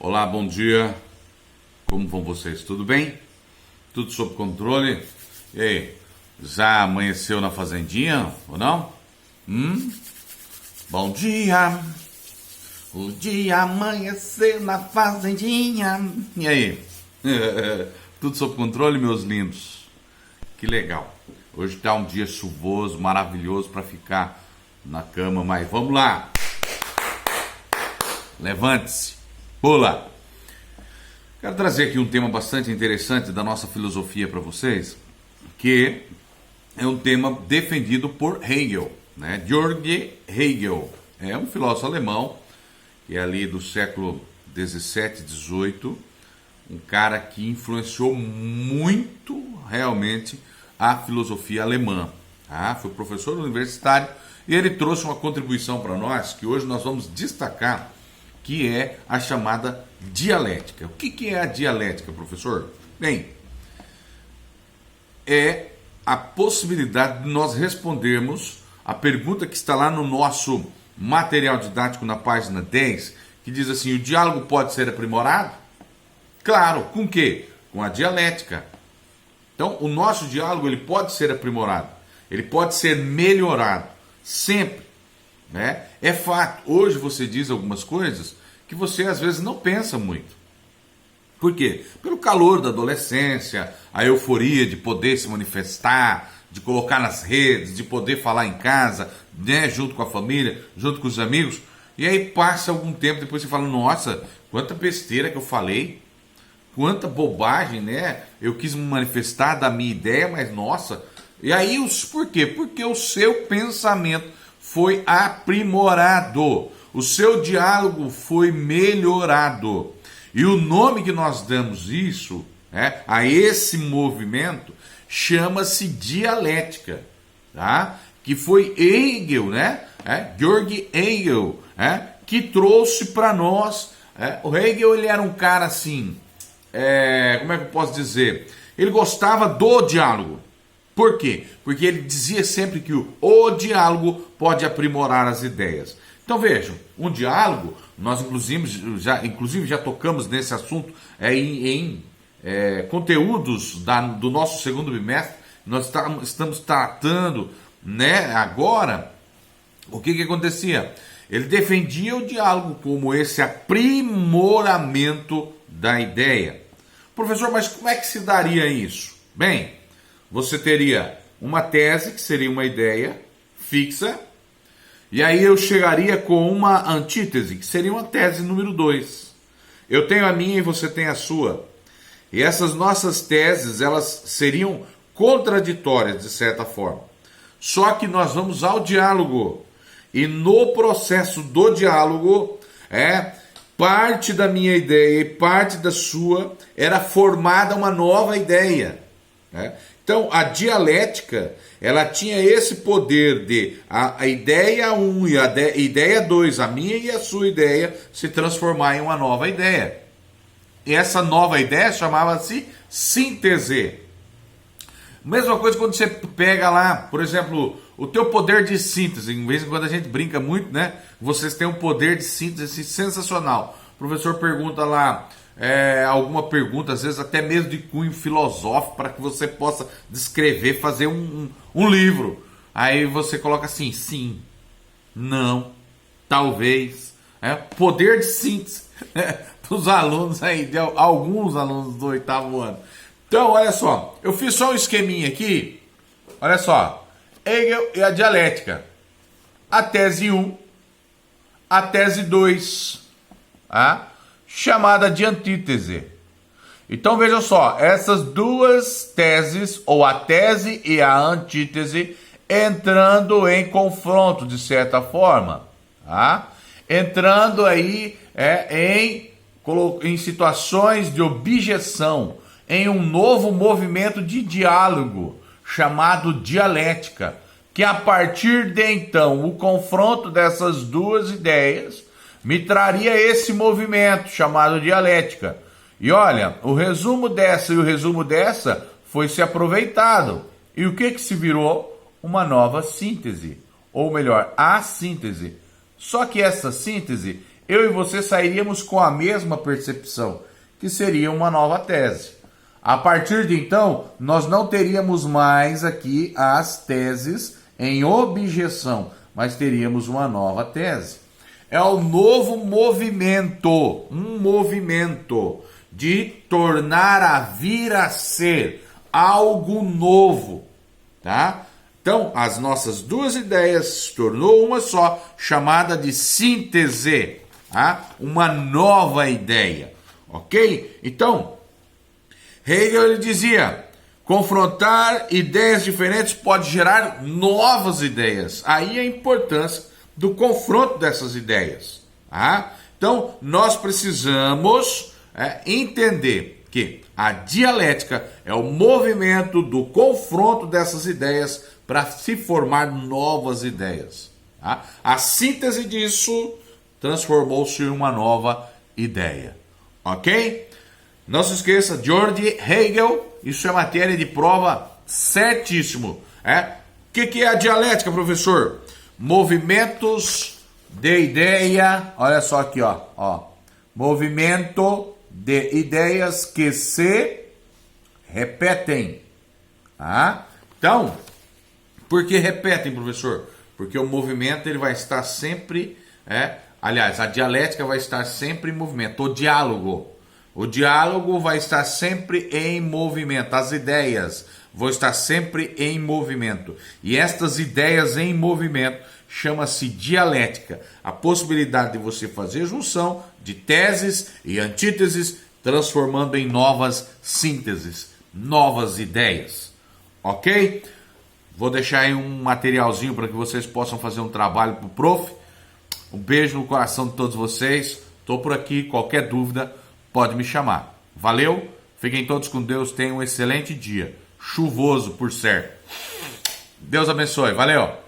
Olá, bom dia. Como vão vocês? Tudo bem? Tudo sob controle? E aí, já amanheceu na fazendinha ou não? Bom dia. O dia amanheceu na fazendinha. E aí? Tudo sob controle, meus lindos? Que legal. Hoje tá um dia chuvoso, maravilhoso para ficar na cama, mas vamos lá. Levante-se. Pula! Quero trazer aqui um tema bastante interessante da nossa filosofia para vocês, que é um tema defendido por Hegel, né? Georg Hegel é um filósofo alemão, que é ali do século 17, 18, um cara que influenciou muito realmente a filosofia alemã. Tá? Foi professor universitário e ele trouxe uma contribuição para nós que hoje nós vamos destacar, que é a chamada dialética. O que é a dialética, professor? Bem, é a possibilidade de nós respondermos a pergunta que está lá no nosso material didático na página 10, que diz assim: o diálogo pode ser aprimorado? Claro, com o quê? Com a dialética. Então, o nosso diálogo ele pode ser aprimorado, ele pode ser melhorado, sempre. Né? É fato, hoje você diz algumas coisas que você às vezes não pensa muito. Por quê? Pelo calor da adolescência, a euforia de poder se manifestar, de colocar nas redes, de poder falar em casa, né, junto com a família, junto com os amigos. E aí passa algum tempo, depois você fala: nossa, quanta besteira que eu falei, quanta bobagem, né? Eu quis me manifestar da minha ideia, mas nossa. E aí, por quê? Porque o seu pensamento foi aprimorado, o seu diálogo foi melhorado. E o nome que nós damos isso, né, a esse movimento, chama-se dialética, tá? Que foi Hegel, né? Georg Hegel, que trouxe para nós. O Hegel ele era um cara assim, como é que eu posso dizer? Ele gostava do diálogo. Por quê? Porque ele dizia sempre que o diálogo pode aprimorar as ideias. Então vejam, um diálogo, nós inclusive já tocamos nesse assunto em conteúdos do nosso segundo bimestre. Nós estamos tratando, né, agora, o que acontecia? Ele defendia o diálogo como esse aprimoramento da ideia. Professor, mas como é que se daria isso? Bem, você teria uma tese, que seria uma ideia fixa, e aí eu chegaria com uma antítese, que seria uma tese número 2. Eu tenho a minha e você tem a sua. E essas nossas teses, elas seriam contraditórias, de certa forma. Só que nós vamos ao diálogo. E no processo do diálogo, parte da minha ideia e parte da sua era formada uma nova ideia. Então, a dialética, ela tinha esse poder de a ideia 1 e a ideia 2, a minha e a sua ideia, se transformar em uma nova ideia. E essa nova ideia chamava-se síntese. Mesma coisa quando você pega lá, por exemplo, o teu poder de síntese. Em vez em quando a gente brinca muito, né? Vocês têm um poder de síntese sensacional. O professor pergunta lá, alguma pergunta, às vezes até mesmo de cunho filosófico, para que você possa descrever, fazer um livro. Aí você coloca assim: sim, não, talvez. Poder de síntese dos alunos aí, de alguns alunos do 8º ano. Então, olha só, eu fiz só um esqueminha aqui. Olha só, Hegel e a dialética. A tese 1, a tese 2, chamada de antítese. Então veja só, essas duas teses, ou a tese e a antítese, entrando em confronto de certa forma, entrando aí em situações de objeção, em um novo movimento de diálogo chamado dialética, que a partir de então o confronto dessas duas ideias me traria esse movimento chamado dialética. E olha, o resumo dessa e o resumo dessa foi se aproveitado. E o que se virou? Uma nova síntese. Ou melhor, a síntese. Só que essa síntese, eu e você sairíamos com a mesma percepção, que seria uma nova tese. A partir de então, nós não teríamos mais aqui as teses em objeção, mas teríamos uma nova tese. É o novo movimento, um movimento de tornar a vir a ser algo novo, tá? Então, as nossas duas ideias se tornou uma só, chamada de síntese, tá? Uma nova ideia, ok? Então, Hegel ele dizia, confrontar ideias diferentes pode gerar novas ideias. Aí a importância do confronto dessas ideias. Tá? Então, nós precisamos entender que a dialética é o movimento do confronto dessas ideias para se formar novas ideias. Tá? A síntese disso transformou-se em uma nova ideia. Ok? Não se esqueça, George Hegel, isso é matéria de prova certíssimo. O que é a dialética, professor? Movimentos de ideia, olha só aqui, ó. Movimento de ideias que se repetem. Tá? Então, por que repetem, professor? Porque o movimento ele vai estar sempre, aliás, a dialética vai estar sempre em movimento. O diálogo vai estar sempre em movimento. As ideias vão estar sempre em movimento. E estas ideias em movimento chama-se dialética. A possibilidade de você fazer junção de teses e antíteses, transformando em novas sínteses, novas ideias. Ok? Vou deixar aí um materialzinho para que vocês possam fazer um trabalho para o prof. Um beijo no coração de todos vocês. Estou por aqui. Qualquer dúvida, pode me chamar. Valeu? Fiquem todos com Deus. Tenham um excelente dia. Chuvoso, por certo. Deus abençoe. Valeu!